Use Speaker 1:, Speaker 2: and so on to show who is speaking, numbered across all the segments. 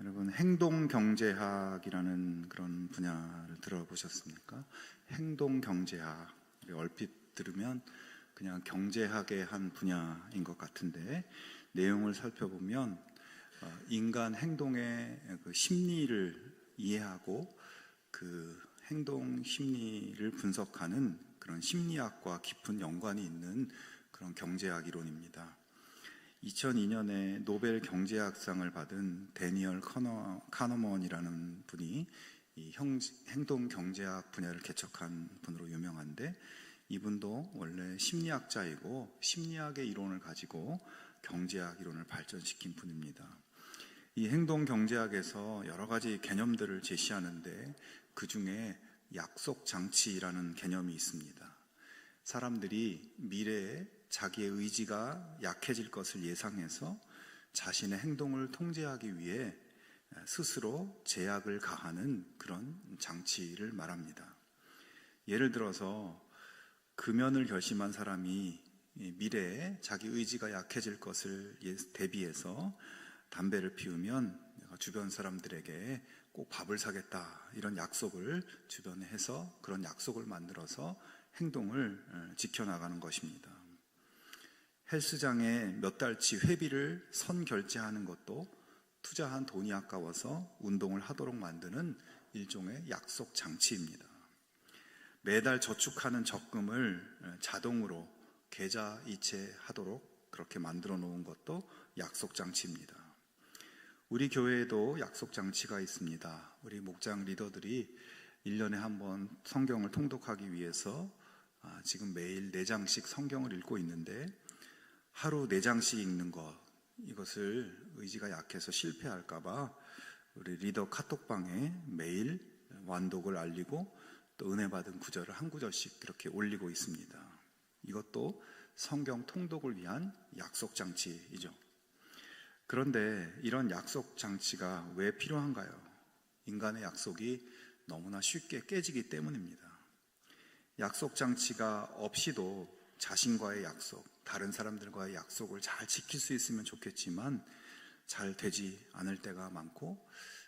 Speaker 1: 여러분, 행동경제학이라는 그런 분야를 들어보셨습니까? 행동경제학, 얼핏 들으면 그냥 경제학의 한 분야인 것 같은데, 내용을 살펴보면 인간 행동의 그 심리를 이해하고 그 행동 심리를 분석하는 그런 심리학과 깊은 연관이 있는 그런 경제학 이론입니다. 2002년에 노벨 경제학상을 받은 데니얼 카너먼이라는 분이 이 행동 경제학 분야를 개척한 분으로 유명한데, 이분도 원래 심리학자이고 심리학의 이론을 가지고 경제학 이론을 발전시킨 분입니다. 이 행동 경제학에서 여러 가지 개념들을 제시하는데, 그 중에 약속 장치라는 개념이 있습니다. 사람들이 미래에 자기의 의지가 약해질 것을 예상해서 자신의 행동을 통제하기 위해 스스로 제약을 가하는 그런 장치를 말합니다. 예를 들어서 금연을 결심한 사람이 미래에 자기 의지가 약해질 것을 대비해서 담배를 피우면 내가 주변 사람들에게 꼭 밥을 사겠다, 이런 약속을 주변에 해서 그런 약속을 만들어서 행동을 지켜나가는 것입니다. 헬스장에 몇 달치 회비를 선결제하는 것도 투자한 돈이 아까워서 운동을 하도록 만드는 일종의 약속 장치입니다. 매달 저축하는 적금을 자동으로 계좌 이체하도록 그렇게 만들어 놓은 것도 약속 장치입니다. 우리 교회에도 약속 장치가 있습니다. 우리 목장 리더들이 1년에 한 번 성경을 통독하기 위해서 지금 매일 4장씩 성경을 읽고 있는데, 하루 4장씩 읽는 것, 이것을 의지가 약해서 실패할까봐 우리 리더 카톡방에 매일 완독을 알리고 또 은혜 받은 구절을 한 구절씩 그렇게 올리고 있습니다. 이것도 성경 통독을 위한 약속 장치이죠. 그런데 이런 약속 장치가 왜 필요한가요? 인간의 약속이 너무나 쉽게 깨지기 때문입니다. 약속 장치가 없이도 자신과의 약속, 다른 사람들과의 약속을 잘 지킬 수 있으면 좋겠지만 잘 되지 않을 때가 많고,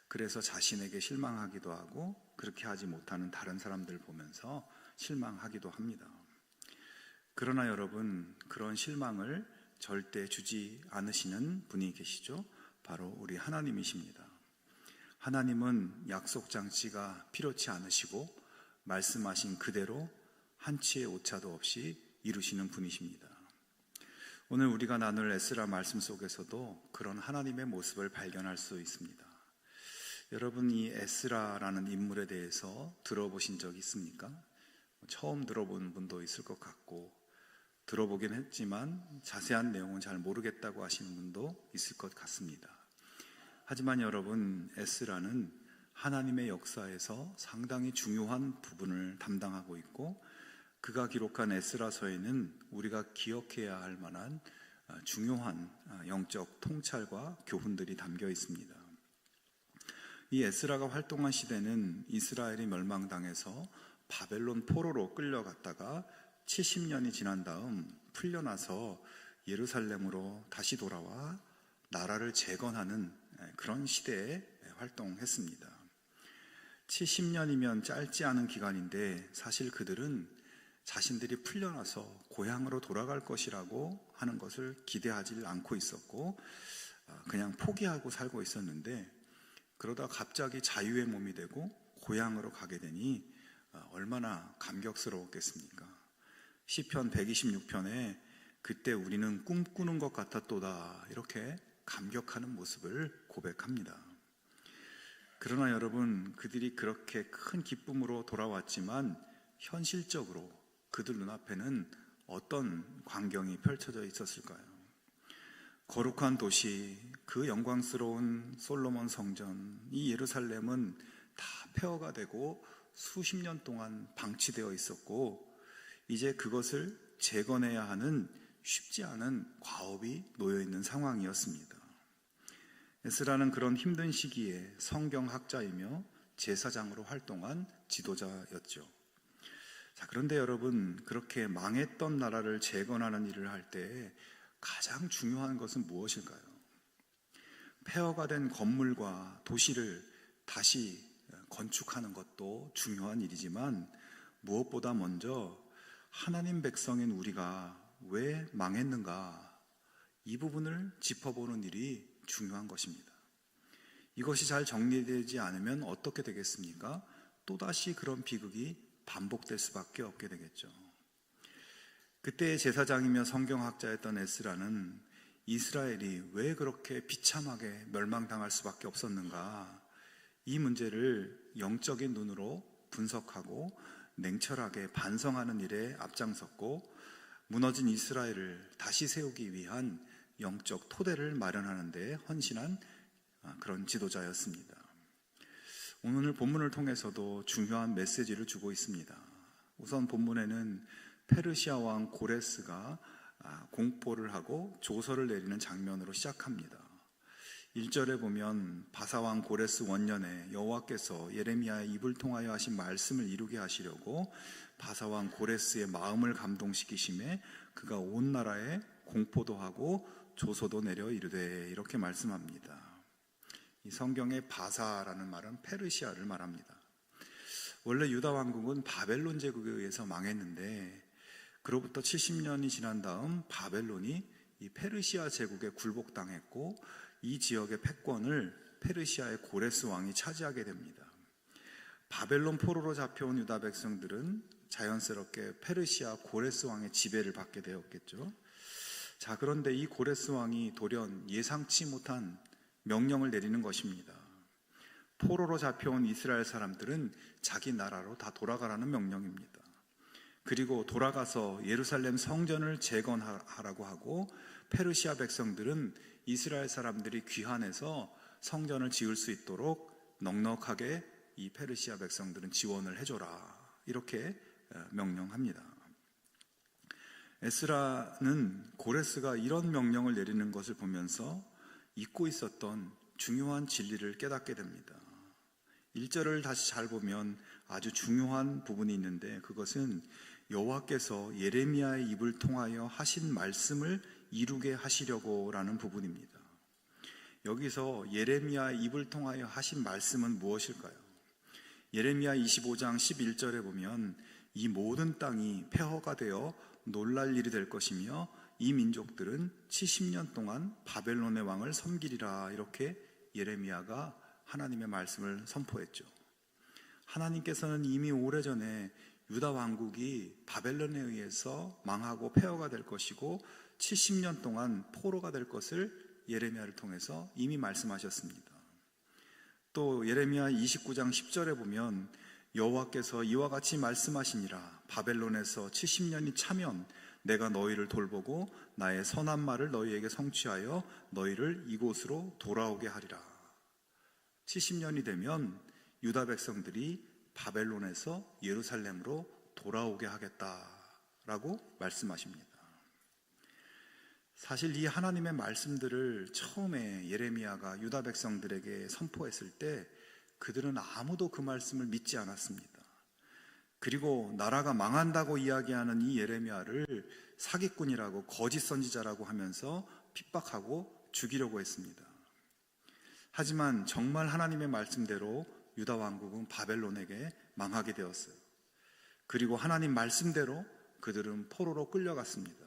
Speaker 1: 그래서 자신에게 실망하기도 하고, 그렇게 하지 못하는 다른 사람들을 보면서 실망하기도 합니다. 그러나 여러분, 그런 실망을 절대 주지 않으시는 분이 계시죠? 바로 우리 하나님이십니다. 하나님은 약속 장치가 필요치 않으시고 말씀하신 그대로 한치의 오차도 없이 이루시는 분이십니다. 오늘 우리가 나눌 에스라 말씀 속에서도 그런 하나님의 모습을 발견할 수 있습니다. 여러분, 이 에스라라는 인물에 대해서 들어보신 적 있습니까? 처음 들어본 분도 있을 것 같고, 들어보긴 했지만 자세한 내용은 잘 모르겠다고 하시는 분도 있을 것 같습니다. 하지만 여러분, 에스라는 하나님의 역사에서 상당히 중요한 부분을 담당하고 있고, 그가 기록한 에스라서에는 우리가 기억해야 할 만한 중요한 영적 통찰과 교훈들이 담겨 있습니다. 이 에스라가 활동한 시대는 이스라엘이 멸망당해서 바벨론 포로로 끌려갔다가 70년이 지난 다음 풀려나서 예루살렘으로 다시 돌아와 나라를 재건하는 그런 시대에 활동했습니다. 70년이면 짧지 않은 기간인데, 사실 그들은 자신들이 풀려나서 고향으로 돌아갈 것이라고 하는 것을 기대하지 않고 있었고, 그냥 포기하고 살고 있었는데, 그러다 갑자기 자유의 몸이 되고 고향으로 가게 되니 얼마나 감격스러웠겠습니까? 시편 126편에 그때 우리는 꿈꾸는 것 같았도다, 이렇게 감격하는 모습을 고백합니다. 그러나 여러분, 그들이 그렇게 큰 기쁨으로 돌아왔지만 현실적으로 그들 눈앞에는 어떤 광경이 펼쳐져 있었을까요? 거룩한 도시, 그 영광스러운 솔로몬 성전, 이 예루살렘은 다 폐허가 되고 수십 년 동안 방치되어 있었고, 이제 그것을 재건해야 하는 쉽지 않은 과업이 놓여있는 상황이었습니다. 에스라는 그런 힘든 시기에 성경학자이며 제사장으로 활동한 지도자였죠. 그런데 여러분, 그렇게 망했던 나라를 재건하는 일을 할 때 가장 중요한 것은 무엇일까요? 폐허가 된 건물과 도시를 다시 건축하는 것도 중요한 일이지만 무엇보다 먼저 하나님 백성인 우리가 왜 망했는가, 이 부분을 짚어보는 일이 중요한 것입니다. 이것이 잘 정리되지 않으면 어떻게 되겠습니까? 또다시 그런 비극이 반복될 수밖에 없게 되겠죠. 그때 제사장이며 성경학자였던 에스라는 이스라엘이 왜 그렇게 비참하게 멸망당할 수밖에 없었는가, 이 문제를 영적인 눈으로 분석하고 냉철하게 반성하는 일에 앞장섰고 무너진 이스라엘을 다시 세우기 위한 영적 토대를 마련하는 데 헌신한 그런 지도자였습니다. 오늘 본문을 통해서도 중요한 메시지를 주고 있습니다. 우선 본문에는 페르시아 왕 고레스가 공포를 하고 조서를 내리는 장면으로 시작합니다. 1절에 보면 바사왕 고레스 원년에 여호와께서 예레미야의 입을 통하여 하신 말씀을 이루게 하시려고 바사왕 고레스의 마음을 감동시키심에 그가 온 나라에 공포도 하고 조서도 내려 이르되, 이렇게 말씀합니다. 이 성경의 바사라는 말은 페르시아를 말합니다. 원래 유다 왕국은 바벨론 제국에 의해서 망했는데 그로부터 70년이 지난 다음 바벨론이 이 페르시아 제국에 굴복당했고 이 지역의 패권을 페르시아의 고레스 왕이 차지하게 됩니다. 바벨론 포로로 잡혀온 유다 백성들은 자연스럽게 페르시아 고레스 왕의 지배를 받게 되었겠죠. 자, 그런데 이 고레스 왕이 돌연 예상치 못한 명령을 내리는 것입니다. 포로로 잡혀온 이스라엘 사람들은 자기 나라로 다 돌아가라는 명령입니다. 그리고 돌아가서 예루살렘 성전을 재건하라고 하고 페르시아 백성들은 이스라엘 사람들이 귀환해서 성전을 지을 수 있도록 넉넉하게 이 페르시아 백성들은 지원을 해줘라, 이렇게 명령합니다. 에스라는 고레스가 이런 명령을 내리는 것을 보면서 잊고 있었던 중요한 진리를 깨닫게 됩니다. 1절을 다시 잘 보면 아주 중요한 부분이 있는데 그것은 여호와께서 예레미야의 입을 통하여 하신 말씀을 이루게 하시려고 라는 부분입니다. 여기서 예레미야의 입을 통하여 하신 말씀은 무엇일까요? 예레미야 25장 11절에 보면 이 모든 땅이 폐허가 되어 놀랄 일이 될 것이며 이 민족들은 70년 동안 바벨론의 왕을 섬기리라, 이렇게 예레미야가 하나님의 말씀을 선포했죠. 하나님께서는 이미 오래전에 유다 왕국이 바벨론에 의해서 망하고 폐허가 될 것이고 70년 동안 포로가 될 것을 예레미야를 통해서 이미 말씀하셨습니다. 또 예레미야 29장 10절에 보면 여호와께서 이와 같이 말씀하시니라, 바벨론에서 70년이 차면 내가 너희를 돌보고 나의 선한 말을 너희에게 성취하여 너희를 이곳으로 돌아오게 하리라. 70년이 되면 유다 백성들이 바벨론에서 예루살렘으로 돌아오게 하겠다라고 말씀하십니다. 사실 이 하나님의 말씀들을 처음에 예레미야가 유다 백성들에게 선포했을 때 그들은 아무도 그 말씀을 믿지 않았습니다. 그리고 나라가 망한다고 이야기하는 이 예레미야를 사기꾼이라고 거짓 선지자라고 하면서 핍박하고 죽이려고 했습니다. 하지만 정말 하나님의 말씀대로 유다 왕국은 바벨론에게 망하게 되었어요. 그리고 하나님 말씀대로 그들은 포로로 끌려갔습니다.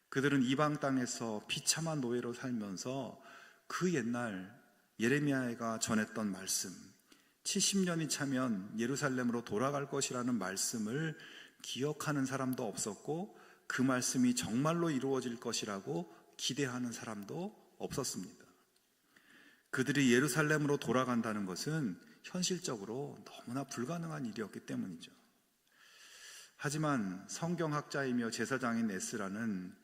Speaker 1: 그들은 이방 땅에서 비참한 노예로 살면서 그 옛날 예레미야가 전했던 말씀, 70년이 차면 예루살렘으로 돌아갈 것이라는 말씀을 기억하는 사람도 없었고 그 말씀이 정말로 이루어질 것이라고 기대하는 사람도 없었습니다. 그들이 예루살렘으로 돌아간다는 것은 현실적으로 너무나 불가능한 일이었기 때문이죠. 하지만 성경학자이며 제사장인 에스라는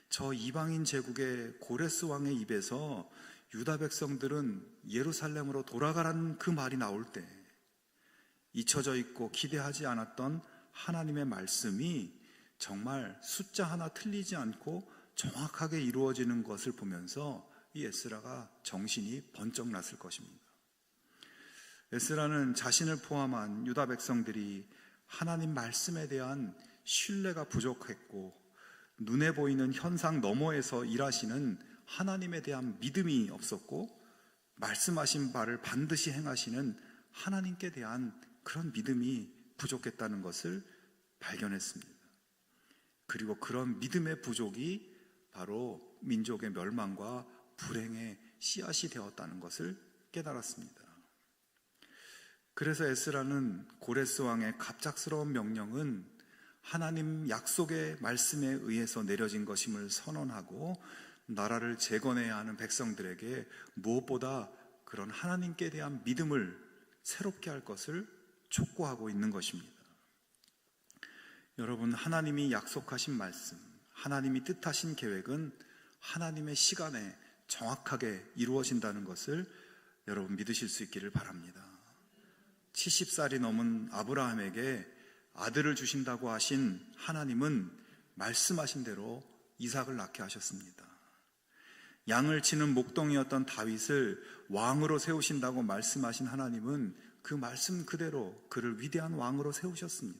Speaker 1: 저 이방인 제국의 고레스 왕의 입에서 유다 백성들은 예루살렘으로 돌아가라는 그 말이 나올 때 잊혀져 있고 기대하지 않았던 하나님의 말씀이 정말 숫자 하나 틀리지 않고 정확하게 이루어지는 것을 보면서 이 에스라가 정신이 번쩍 났을 것입니다. 에스라는 자신을 포함한 유다 백성들이 하나님 말씀에 대한 신뢰가 부족했고 눈에 보이는 현상 너머에서 일하시는 하나님에 대한 믿음이 없었고 말씀하신 바를 반드시 행하시는 하나님께 대한 그런 믿음이 부족했다는 것을 발견했습니다. 그리고 그런 믿음의 부족이 바로 민족의 멸망과 불행의 씨앗이 되었다는 것을 깨달았습니다. 그래서 에스라는 고레스 왕의 갑작스러운 명령은 하나님 약속의 말씀에 의해서 내려진 것임을 선언하고 나라를 재건해야 하는 백성들에게 무엇보다 그런 하나님께 대한 믿음을 새롭게 할 것을 촉구하고 있는 것입니다. 여러분, 하나님이 약속하신 말씀, 하나님이 뜻하신 계획은 하나님의 시간에 정확하게 이루어진다는 것을 여러분 믿으실 수 있기를 바랍니다. 70살이 넘은 아브라함에게 아들을 주신다고 하신 하나님은 말씀하신 대로 이삭을 낳게 하셨습니다. 양을 치는 목동이었던 다윗을 왕으로 세우신다고 말씀하신 하나님은 그 말씀 그대로 그를 위대한 왕으로 세우셨습니다.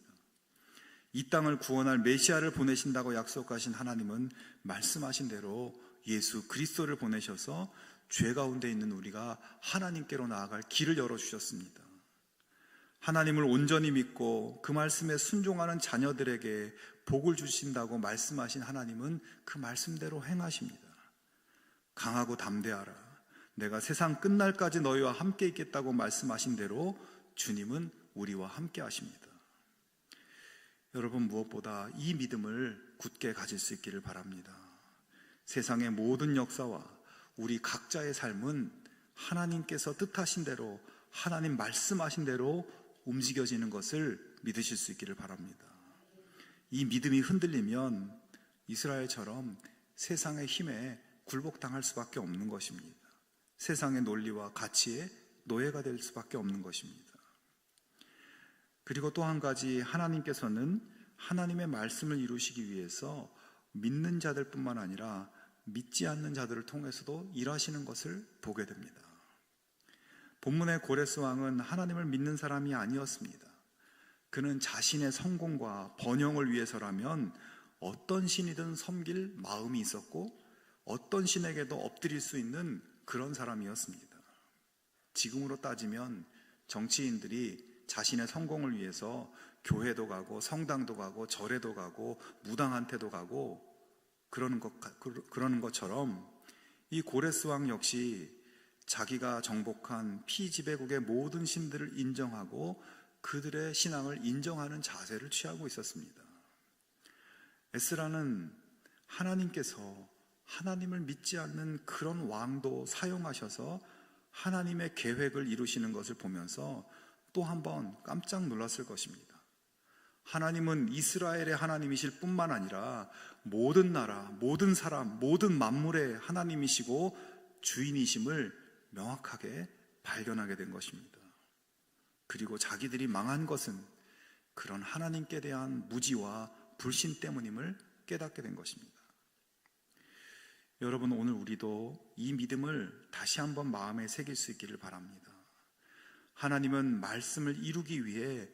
Speaker 1: 이 땅을 구원할 메시아를 보내신다고 약속하신 하나님은 말씀하신 대로 예수 그리스도를 보내셔서 죄 가운데 있는 우리가 하나님께로 나아갈 길을 열어주셨습니다. 하나님을 온전히 믿고 그 말씀에 순종하는 자녀들에게 복을 주신다고 말씀하신 하나님은 그 말씀대로 행하십니다. 강하고 담대하라. 내가 세상 끝날까지 너희와 함께 있겠다고 말씀하신 대로 주님은 우리와 함께 하십니다. 여러분, 무엇보다 이 믿음을 굳게 가질 수 있기를 바랍니다. 세상의 모든 역사와 우리 각자의 삶은 하나님께서 뜻하신 대로, 하나님 말씀하신 대로 움직여지는 것을 믿으실 수 있기를 바랍니다. 이 믿음이 흔들리면 이스라엘처럼 세상의 힘에 굴복당할 수밖에 없는 것입니다. 세상의 논리와 가치에 노예가 될 수밖에 없는 것입니다. 그리고 또 한 가지, 하나님께서는 하나님의 말씀을 이루시기 위해서 믿는 자들뿐만 아니라 믿지 않는 자들을 통해서도 일하시는 것을 보게 됩니다. 본문의 고레스 왕은 하나님을 믿는 사람이 아니었습니다. 그는 자신의 성공과 번영을 위해서라면 어떤 신이든 섬길 마음이 있었고 어떤 신에게도 엎드릴 수 있는 그런 사람이었습니다. 지금으로 따지면 정치인들이 자신의 성공을 위해서 교회도 가고 성당도 가고 절에도 가고 무당한테도 가고 그러는 것처럼 이 고레스 왕 역시 자기가 정복한 피지배국의 모든 신들을 인정하고 그들의 신앙을 인정하는 자세를 취하고 있었습니다. 에스라는 하나님께서 하나님을 믿지 않는 그런 왕도 사용하셔서 하나님의 계획을 이루시는 것을 보면서 또 한 번 깜짝 놀랐을 것입니다. 하나님은 이스라엘의 하나님이실 뿐만 아니라 모든 나라, 모든 사람, 모든 만물의 하나님이시고 주인이심을 명확하게 발견하게 된 것입니다. 그리고 자기들이 망한 것은 그런 하나님께 대한 무지와 불신 때문임을 깨닫게 된 것입니다. 여러분, 오늘 우리도 이 믿음을 다시 한번 마음에 새길 수 있기를 바랍니다. 하나님은 말씀을 이루기 위해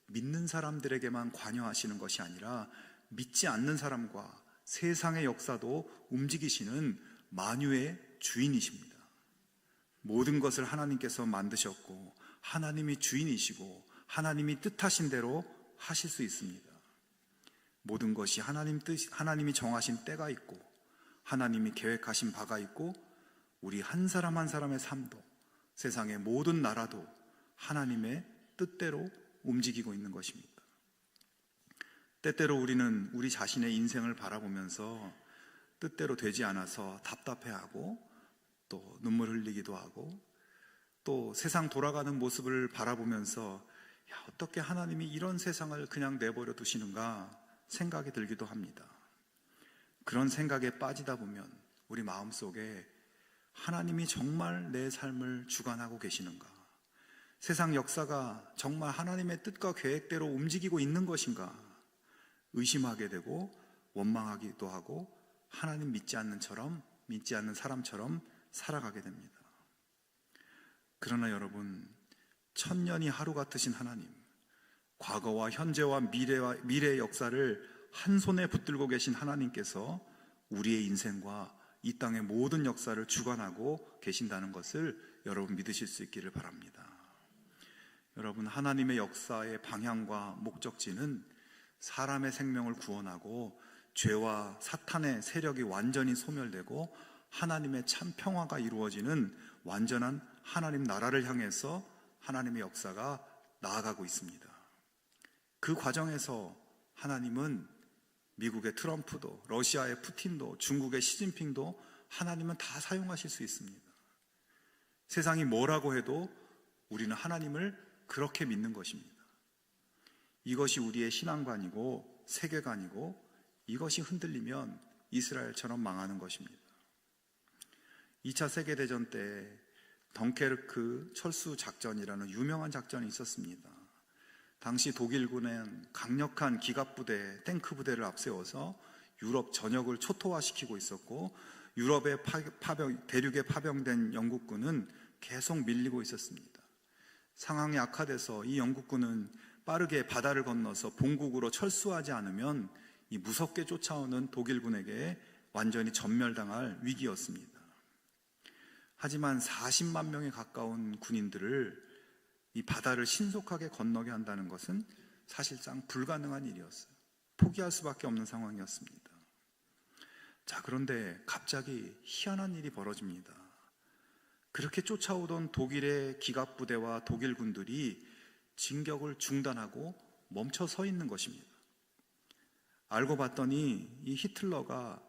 Speaker 1: 믿는 사람들에게만 관여하시는 것이 아니라 믿지 않는 사람과 세상의 역사도 움직이시는 만유의 주인이십니다. 모든 것을 하나님께서 만드셨고 하나님이 주인이시고 하나님이 뜻하신 대로 하실 수 있습니다. 모든 것이 하나님이 정하신 때가 있고 하나님이 계획하신 바가 있고 우리 한 사람 한 사람의 삶도 세상의 모든 나라도 하나님의 뜻대로 움직이고 있는 것입니다. 때때로 우리는 우리 자신의 인생을 바라보면서 뜻대로 되지 않아서 답답해하고 또 눈물 흘리기도 하고 또 세상 돌아가는 모습을 바라보면서 어떻게 하나님이 이런 세상을 그냥 내버려 두시는가 생각이 들기도 합니다. 그런 생각에 빠지다 보면 우리 마음속에 하나님이 정말 내 삶을 주관하고 계시는가? 세상 역사가 정말 하나님의 뜻과 계획대로 움직이고 있는 것인가? 의심하게 되고 원망하기도 하고 하나님 믿지 않는 사람처럼 살아가게 됩니다. 그러나 여러분, 천년이 하루 같으신 하나님, 과거와 현재와 미래의 역사를 한 손에 붙들고 계신 하나님께서 우리의 인생과 이 땅의 모든 역사를 주관하고 계신다는 것을 여러분 믿으실 수 있기를 바랍니다. 여러분, 하나님의 역사의 방향과 목적지는 사람의 생명을 구원하고 죄와 사탄의 세력이 완전히 소멸되고 하나님의 참 평화가 이루어지는 완전한 하나님 나라를 향해서 하나님의 역사가 나아가고 있습니다. 그 과정에서 하나님은 미국의 트럼프도, 러시아의 푸틴도, 중국의 시진핑도 하나님은 다 사용하실 수 있습니다. 세상이 뭐라고 해도 우리는 하나님을 그렇게 믿는 것입니다. 이것이 우리의 신앙관이고 세계관이고, 이것이 흔들리면 이스라엘처럼 망하는 것입니다. 2차 세계대전 때 덩케르크 철수 작전이라는 유명한 작전이 있었습니다. 당시 독일군은 강력한 기갑부대, 탱크부대를 앞세워서 유럽 전역을 초토화시키고 있었고, 유럽의 대륙에 파병된 영국군은 계속 밀리고 있었습니다. 상황이 악화돼서 이 영국군은 빠르게 바다를 건너서 본국으로 철수하지 않으면 이 무섭게 쫓아오는 독일군에게 완전히 전멸당할 위기였습니다. 하지만 40만 명에 가까운 군인들을 이 바다를 신속하게 건너게 한다는 것은 사실상 불가능한 일이었어요. 포기할 수밖에 없는 상황이었습니다. 자, 그런데 갑자기 희한한 일이 벌어집니다. 그렇게 쫓아오던 독일의 기갑부대와 독일군들이 진격을 중단하고 멈춰 서 있는 것입니다. 알고 봤더니 이 히틀러가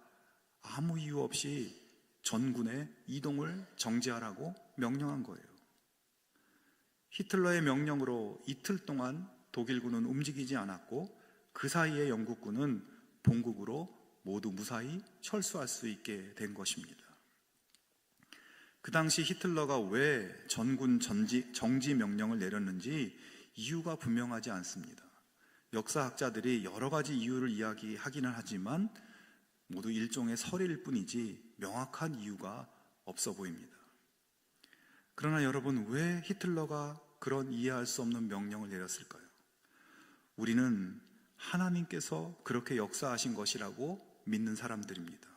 Speaker 1: 아무 이유 없이 전군의 이동을 정지하라고 명령한 거예요. 히틀러의 명령으로 이틀 동안 독일군은 움직이지 않았고, 그 사이에 영국군은 본국으로 모두 무사히 철수할 수 있게 된 것입니다. 그 당시 히틀러가 왜 전군 정지 명령을 내렸는지 이유가 분명하지 않습니다. 역사학자들이 여러 가지 이유를 이야기하기는 하지만 모두 일종의 설일 뿐이지 명확한 이유가 없어 보입니다. 그러나 여러분, 왜 히틀러가 그런 이해할 수 없는 명령을 내렸을까요? 우리는 하나님께서 그렇게 역사하신 것이라고 믿는 사람들입니다.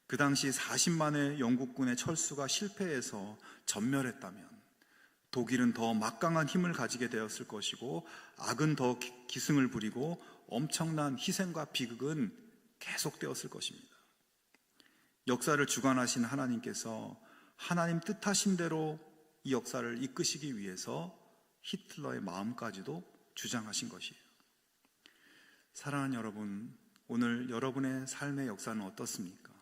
Speaker 1: 그 당시 40만의 영국군의 철수가 실패해서 전멸했다면 독일은 더 막강한 힘을 가지게 되었을 것이고, 악은 더 기승을 부리고 엄청난 희생과 비극은 계속되었을 것입니다. 역사를 주관하신 하나님께서 하나님 뜻하신 대로 이 역사를 이끄시기 위해서 히틀러의 마음까지도 주장하신 것이에요. 사랑하는 여러분, 오늘 여러분의 삶의 역사는 어떻습니까?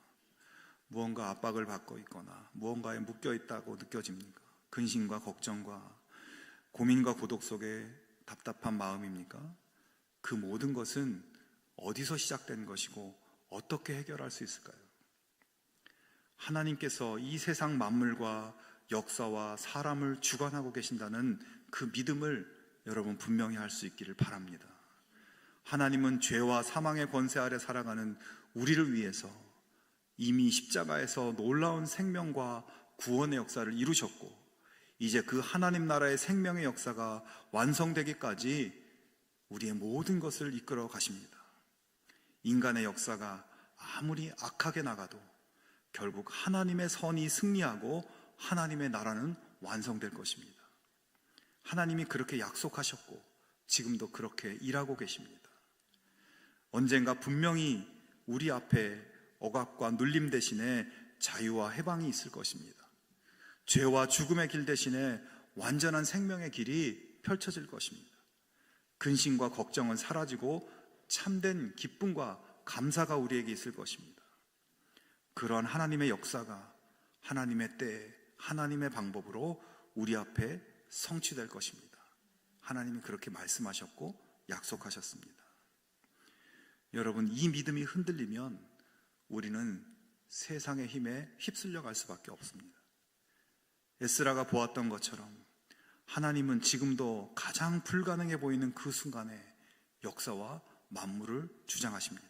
Speaker 1: 무언가 압박을 받고 있거나 무언가에 묶여 있다고 느껴집니까? 근심과 걱정과 고민과 고독 속에 답답한 마음입니까? 그 모든 것은 어디서 시작된 것이고 어떻게 해결할 수 있을까요? 하나님께서 이 세상 만물과 역사와 사람을 주관하고 계신다는 그 믿음을 여러분 분명히 할 수 있기를 바랍니다. 하나님은 죄와 사망의 권세 아래 살아가는 우리를 위해서 이미 십자가에서 놀라운 생명과 구원의 역사를 이루셨고, 이제 그 하나님 나라의 생명의 역사가 완성되기까지 우리의 모든 것을 이끌어 가십니다. 인간의 역사가 아무리 악하게 나가도 결국 하나님의 선이 승리하고 하나님의 나라는 완성될 것입니다. 하나님이 그렇게 약속하셨고 지금도 그렇게 일하고 계십니다. 언젠가 분명히 우리 앞에 억압과 눌림 대신에 자유와 해방이 있을 것입니다. 죄와 죽음의 길 대신에 완전한 생명의 길이 펼쳐질 것입니다. 근심과 걱정은 사라지고 참된 기쁨과 감사가 우리에게 있을 것입니다. 그러한 하나님의 역사가 하나님의 때에 하나님의 방법으로 우리 앞에 성취될 것입니다. 하나님이 그렇게 말씀하셨고 약속하셨습니다. 여러분, 이 믿음이 흔들리면 우리는 세상의 힘에 휩쓸려 갈 수밖에 없습니다. 에스라가 보았던 것처럼 하나님은 지금도 가장 불가능해 보이는 그 순간에 역사와 만물을 주장하십니다.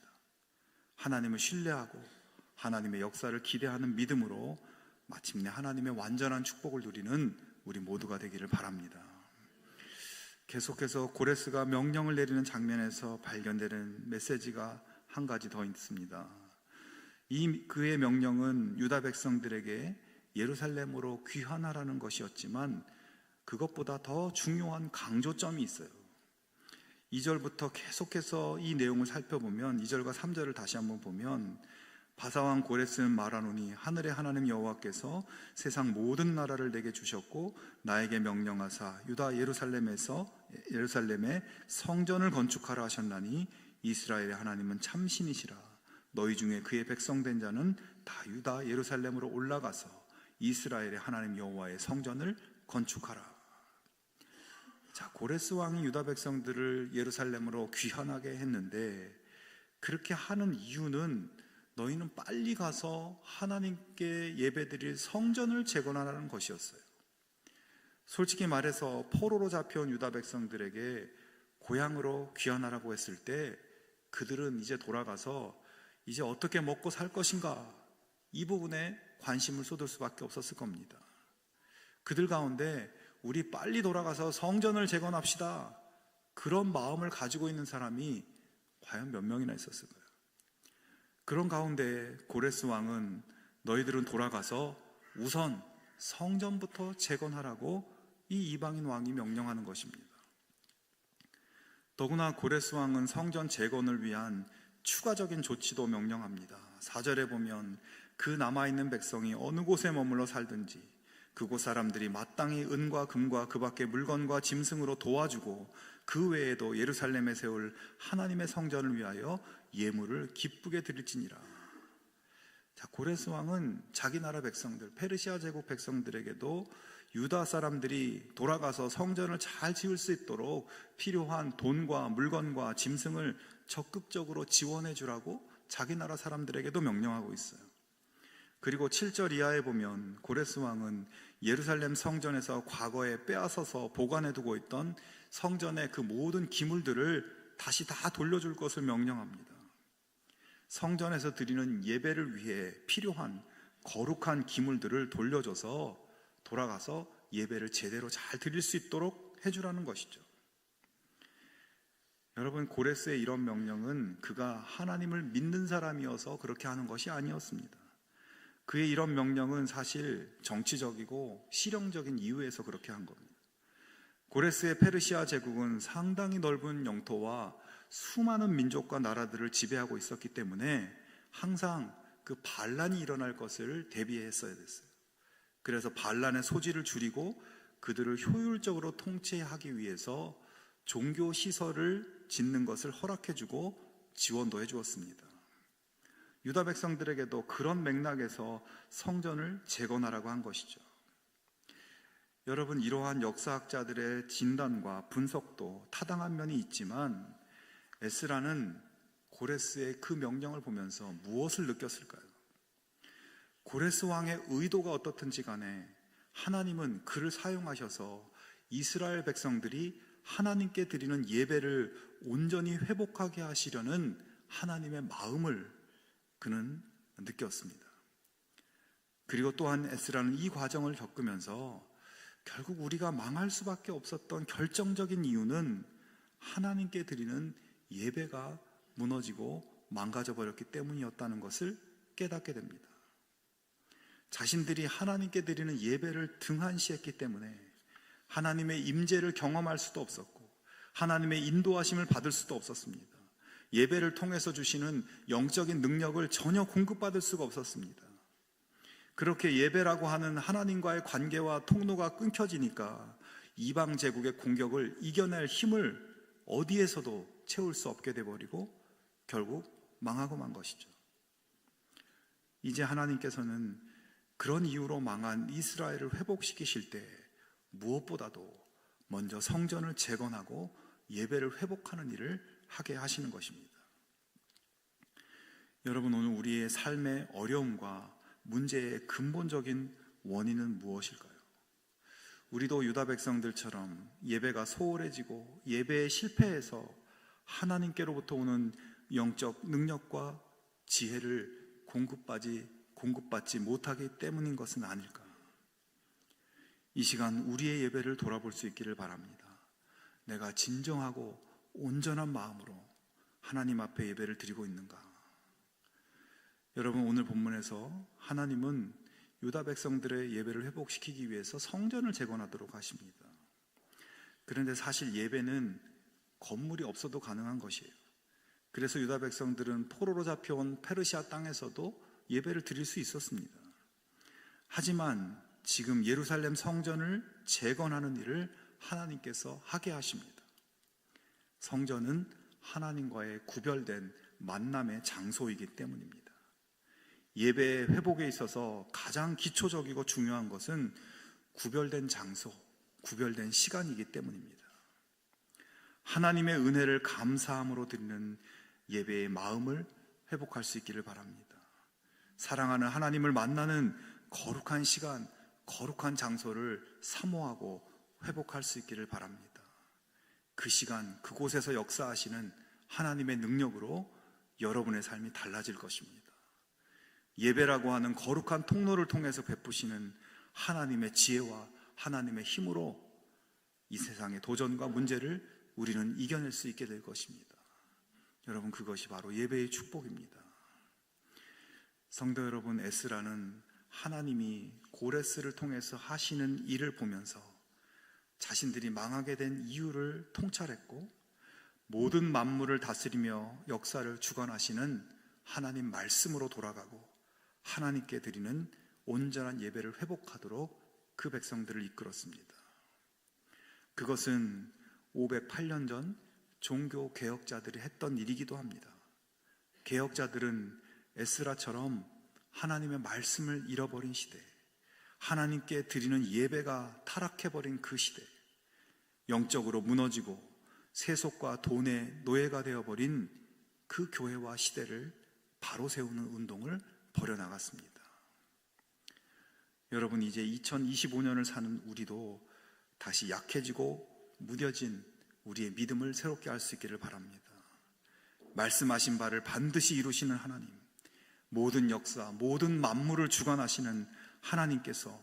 Speaker 1: 하나님을 신뢰하고 하나님의 역사를 기대하는 믿음으로 마침내 하나님의 완전한 축복을 누리는 우리 모두가 되기를 바랍니다. 계속해서 고레스가 명령을 내리는 장면에서 발견되는 메시지가 한 가지 더 있습니다. 그의 명령은 유다 백성들에게 예루살렘으로 귀환하라는 것이었지만 그것보다 더 중요한 강조점이 있어요. 2절부터 계속해서 이 내용을 살펴보면 2절과 3절을 다시 한번 보면 바사왕 고레스는 말하노니 하늘의 하나님 여호와께서 세상 모든 나라를 내게 주셨고 나에게 명령하사 유다 예루살렘에 성전을 건축하라 하셨나니 이스라엘의 하나님은 참신이시라. 너희 중에 그의 백성된 자는 다 유다 예루살렘으로 올라가서 이스라엘의 하나님 여호와의 성전을 건축하라. 자, 고레스 왕이 유다 백성들을 예루살렘으로 귀환하게 했는데 그렇게 하는 이유는 너희는 빨리 가서 하나님께 예배드릴 성전을 재건하라는 것이었어요. 솔직히 말해서 포로로 잡혀온 유다 백성들에게 고향으로 귀환하라고 했을 때 그들은 이제 돌아가서 이제 어떻게 먹고 살 것인가, 이 부분에 관심을 쏟을 수밖에 없었을 겁니다. 그들 가운데 우리 빨리 돌아가서 성전을 재건합시다, 그런 마음을 가지고 있는 사람이 과연 몇 명이나 있었을까요? 그런 가운데 고레스 왕은 너희들은 돌아가서 우선 성전부터 재건하라고 이 이방인 왕이 명령하는 것입니다. 더구나 고레스 왕은 성전 재건을 위한 추가적인 조치도 명령합니다. 4절에 보면 그 남아있는 백성이 어느 곳에 머물러 살든지 그곳 사람들이 마땅히 은과 금과 그 밖의 물건과 짐승으로 도와주고 그 외에도 예루살렘에 세울 하나님의 성전을 위하여 예물을 기쁘게 드릴지니라. 자, 고레스 왕은 자기 나라 백성들, 페르시아 제국 백성들에게도 유다 사람들이 돌아가서 성전을 잘 지을 수 있도록 필요한 돈과 물건과 짐승을 적극적으로 지원해 주라고 자기 나라 사람들에게도 명령하고 있어요. 그리고 7절 이하에 보면 고레스 왕은 예루살렘 성전에서 과거에 빼앗아서 보관해 두고 있던 성전의 그 모든 기물들을 다시 다 돌려줄 것을 명령합니다. 성전에서 드리는 예배를 위해 필요한 거룩한 기물들을 돌려줘서 돌아가서 예배를 제대로 잘 드릴 수 있도록 해주라는 것이죠. 여러분, 고레스의 이런 명령은 그가 하나님을 믿는 사람이어서 그렇게 하는 것이 아니었습니다. 그의 이런 명령은 사실 정치적이고 실용적인 이유에서 그렇게 한 겁니다. 고레스의 페르시아 제국은 상당히 넓은 영토와 수많은 민족과 나라들을 지배하고 있었기 때문에 항상 그 반란이 일어날 것을 대비했어야 됐어요. 그래서 반란의 소지를 줄이고 그들을 효율적으로 통치하기 위해서 종교 시설을 짓는 것을 허락해주고 지원도 해주었습니다. 유다 백성들에게도 그런 맥락에서 성전을 재건하라고 한 것이죠. 여러분, 이러한 역사학자들의 진단과 분석도 타당한 면이 있지만 에스라는 고레스의 그 명령을 보면서 무엇을 느꼈을까요? 고레스 왕의 의도가 어떻든지 간에 하나님은 그를 사용하셔서 이스라엘 백성들이 하나님께 드리는 예배를 온전히 회복하게 하시려는 하나님의 마음을 그는 느꼈습니다. 그리고 또한 에스라는 이 과정을 겪으면서 결국 우리가 망할 수밖에 없었던 결정적인 이유는 하나님께 드리는 예배가 무너지고 망가져 버렸기 때문이었다는 것을 깨닫게 됩니다. 자신들이 하나님께 드리는 예배를 등한시했기 때문에 하나님의 임재를 경험할 수도 없었고 하나님의 인도하심을 받을 수도 없었습니다. 예배를 통해서 주시는 영적인 능력을 전혀 공급받을 수가 없었습니다. 그렇게 예배라고 하는 하나님과의 관계와 통로가 끊겨지니까 이방 제국의 공격을 이겨낼 힘을 어디에서도 채울 수 없게 돼버리고 결국 망하고 만 것이죠. 이제 하나님께서는 그런 이유로 망한 이스라엘을 회복시키실 때 무엇보다도 먼저 성전을 재건하고 예배를 회복하는 일을 하게 하시는 것입니다. 여러분, 오늘 우리의 삶의 어려움과 문제의 근본적인 원인은 무엇일까요? 우리도 유다 백성들처럼 예배가 소홀해지고 예배에 실패해서 하나님께로부터 오는 영적 능력과 지혜를 공급받지 못하기 때문인 것은 아닐까? 이 시간 우리의 예배를 돌아볼 수 있기를 바랍니다. 내가 진정하고 온전한 마음으로 하나님 앞에 예배를 드리고 있는가? 여러분, 오늘 본문에서 하나님은 유다 백성들의 예배를 회복시키기 위해서 성전을 재건하도록 하십니다. 그런데 사실 예배는 건물이 없어도 가능한 것이에요. 그래서 유다 백성들은 포로로 잡혀온 페르시아 땅에서도 예배를 드릴 수 있었습니다. 하지만 지금 예루살렘 성전을 재건하는 일을 하나님께서 하게 하십니다. 성전은 하나님과의 구별된 만남의 장소이기 때문입니다. 예배의 회복에 있어서 가장 기초적이고 중요한 것은 구별된 장소, 구별된 시간이기 때문입니다. 하나님의 은혜를 감사함으로 드리는 예배의 마음을 회복할 수 있기를 바랍니다. 사랑하는 하나님을 만나는 거룩한 시간, 거룩한 장소를 사모하고 회복할 수 있기를 바랍니다. 그 시간, 그곳에서 역사하시는 하나님의 능력으로 여러분의 삶이 달라질 것입니다. 예배라고 하는 거룩한 통로를 통해서 베푸시는 하나님의 지혜와 하나님의 힘으로 이 세상의 도전과 문제를 우리는 이겨낼 수 있게 될 것입니다. 여러분, 그것이 바로 예배의 축복입니다. 성도 여러분, 에스라는 하나님이 고레스를 통해서 하시는 일을 보면서 자신들이 망하게 된 이유를 통찰했고, 모든 만물을 다스리며 역사를 주관하시는 하나님 말씀으로 돌아가고 하나님께 드리는 온전한 예배를 회복하도록 그 백성들을 이끌었습니다. 그것은 508년 전 종교 개혁자들이 했던 일이기도 합니다. 개혁자들은 에스라처럼 하나님의 말씀을 잃어버린 시대, 하나님께 드리는 예배가 타락해버린 그 시대, 영적으로 무너지고 세속과 돈의 노예가 되어버린 그 교회와 시대를 바로 세우는 운동을 벌여나갔습니다. 여러분, 이제 2025년을 사는 우리도 다시 약해지고 무뎌진 우리의 믿음을 새롭게 할 수 있기를 바랍니다. 말씀하신 바를 반드시 이루시는 하나님, 모든 역사, 모든 만물을 주관하시는 하나님께서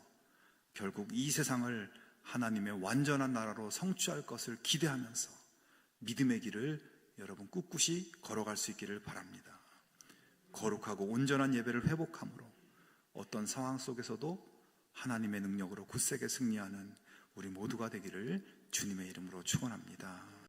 Speaker 1: 결국 이 세상을 하나님의 완전한 나라로 성취할 것을 기대하면서 믿음의 길을 여러분 꿋꿋이 걸어갈 수 있기를 바랍니다. 거룩하고 온전한 예배를 회복함으로 어떤 상황 속에서도 하나님의 능력으로 굳세게 승리하는 우리 모두가 되기를 주님의 이름으로 축원합니다.